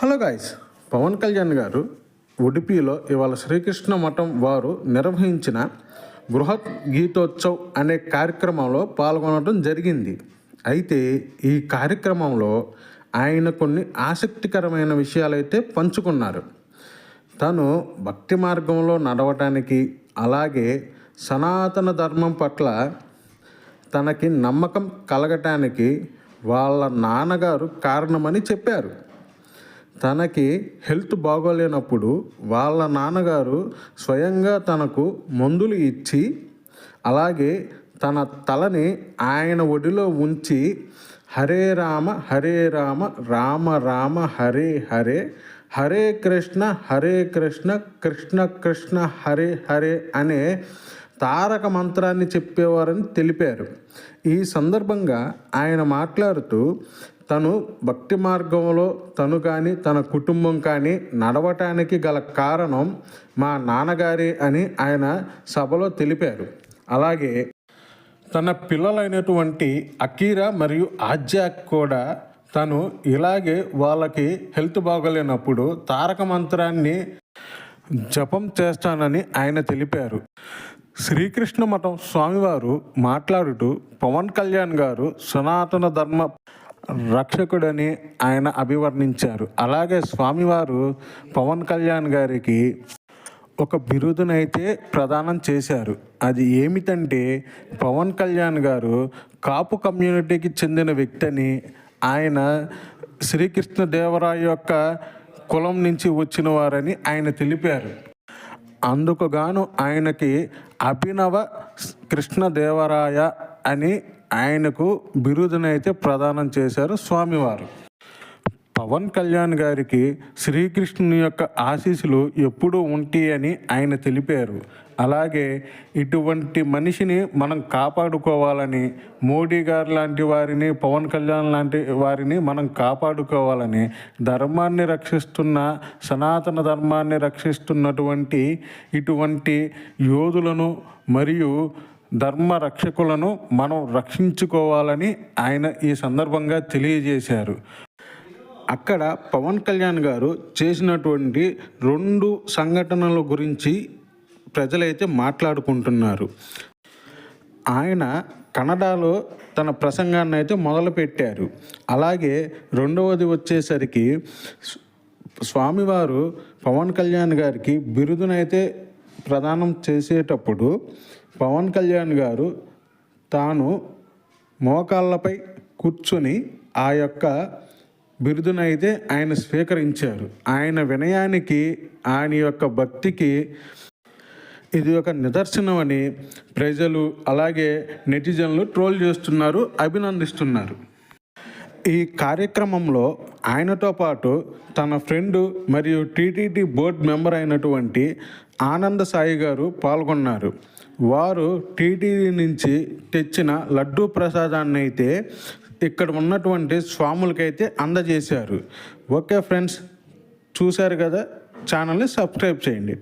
Hello guys, Pawan Kalyan గారు ఉడిపిలో ఇవాళ శ్రీకృష్ణ మఠం వారు నిర్వహించిన బృహత్ గీతోత్సవ్ అనే కార్యక్రమంలో పాల్గొనడం జరిగింది. అయితే ఈ కార్యక్రమంలో ఆయన కొన్ని ఆసక్తికరమైన విషయాలైతే పంచుకున్నారు. తను భక్తి మార్గంలో నడవటానికి, అలాగే సనాతన ధర్మం పట్ల తనకి నమ్మకం కలగటానికి వాళ్ళ నాన్నగారు కారణమని చెప్పారు. తనకి హెల్త్ బాగోలేనప్పుడు వాళ్ళ నాన్నగారు స్వయంగా తనకు మందులు ఇచ్చి, అలాగే తన తలని ఆయన ఒడిలో ఉంచి హరే రామ రామ రామ హరే హరే, హరే కృష్ణ కృష్ణ కృష్ణ హరే హరే అనే తారక మంత్రాన్ని చెప్పేవారని తెలిపారు. ఈ సందర్భంగా ఆయన మాట్లాడుతూ తను భక్తి మార్గంలో తను కానీ తన కుటుంబం కానీ నడవటానికి గల కారణం మా నాన్నగారే అని ఆయన సభలో తెలిపారు. అలాగే తన పిల్లలైనటువంటి అకీరా మరియు ఆజ్యా కూడా తను ఇలాగే వాళ్ళకి హెల్త్ బాగోలేనప్పుడు తారక మంత్రాన్ని జపం చేస్తానని ఆయన తెలిపారు. శ్రీకృష్ణ మఠం స్వామివారు మాట్లాడుతూ పవన్ కళ్యాణ్ గారు సనాతన ధర్మ రక్షకుడని ఆయన అభివర్ణించారు. అలాగే స్వామివారు పవన్ కళ్యాణ్ గారికి ఒక బిరుదునైతే ప్రదానం చేశారు. అది ఏమిటంటే, పవన్ కళ్యాణ్ గారు కాపు కమ్యూనిటీకి చెందిన వ్యక్తిని, ఆయన శ్రీకృష్ణదేవరాయ యొక్క కులం నుంచి వచ్చిన వారని ఆయన తెలిపారు. అందుకు గాను ఆయనకి అభినవ కృష్ణదేవరాయ అని ఆయనకు బిరుదునైతే ప్రదానం చేశారు స్వామివారు. పవన్ కళ్యాణ్ గారికి శ్రీకృష్ణుని యొక్క ఆశీస్సులు ఎప్పుడూ ఉంటాయని ఆయన తెలిపారు. అలాగే ఇటువంటి మనిషిని మనం కాపాడుకోవాలని, మోడీ గారు లాంటి వారిని, పవన్ కళ్యాణ్ లాంటి వారిని మనం కాపాడుకోవాలని, ధర్మాన్ని రక్షిస్తున్న, సనాతన ధర్మాన్ని రక్షిస్తున్నటువంటి ఇటువంటి యోధులను మరియు ధర్మ రక్షకులను మనం రక్షించుకోవాలని ఆయన ఈ సందర్భంగా తెలియజేశారు. అక్కడ పవన్ కళ్యాణ్ గారు చేసినటువంటి 2 సంఘటనల గురించి ప్రజలైతే మాట్లాడుకుంటున్నారు. ఆయన కన్నడలో తన ప్రసంగాన్ని అయితే మొదలుపెట్టారు. అలాగే రెండవది వచ్చేసరికి స్వామివారు పవన్ కళ్యాణ్ గారికి బిరుదునైతే ప్రదానం చేసేటప్పుడు పవన్ కళ్యాణ్ గారు తాను మోకాళ్ళపై కూర్చొని ఆ యొక్క బిరుదునైతే ఆయన స్వీకరించారు. ఆయన వినయానికి, ఆయన యొక్క భక్తికి ఇది ఒక నిదర్శనం అని ప్రజలు అలాగే నెటిజన్లు ట్రోల్ చేస్తున్నారు, అభినందిస్తున్నారు. ఈ కార్యక్రమంలో ఆయనతో పాటు తన ఫ్రెండు మరియు టీటీడీ బోర్డు మెంబర్ అయినటువంటి ఆనంద సాయి గారు పాల్గొన్నారు. వారు టీటీడీ నుంచి తెచ్చిన లడ్డూ ప్రసాదాన్ని అయితే ఇక్కడ ఉన్నటువంటి స్వాములకైతే అందజేశారు. ఓకే ఫ్రెండ్స్, చూశారు కదా, ఛానల్ని సబ్స్క్రైబ్ చేయండి.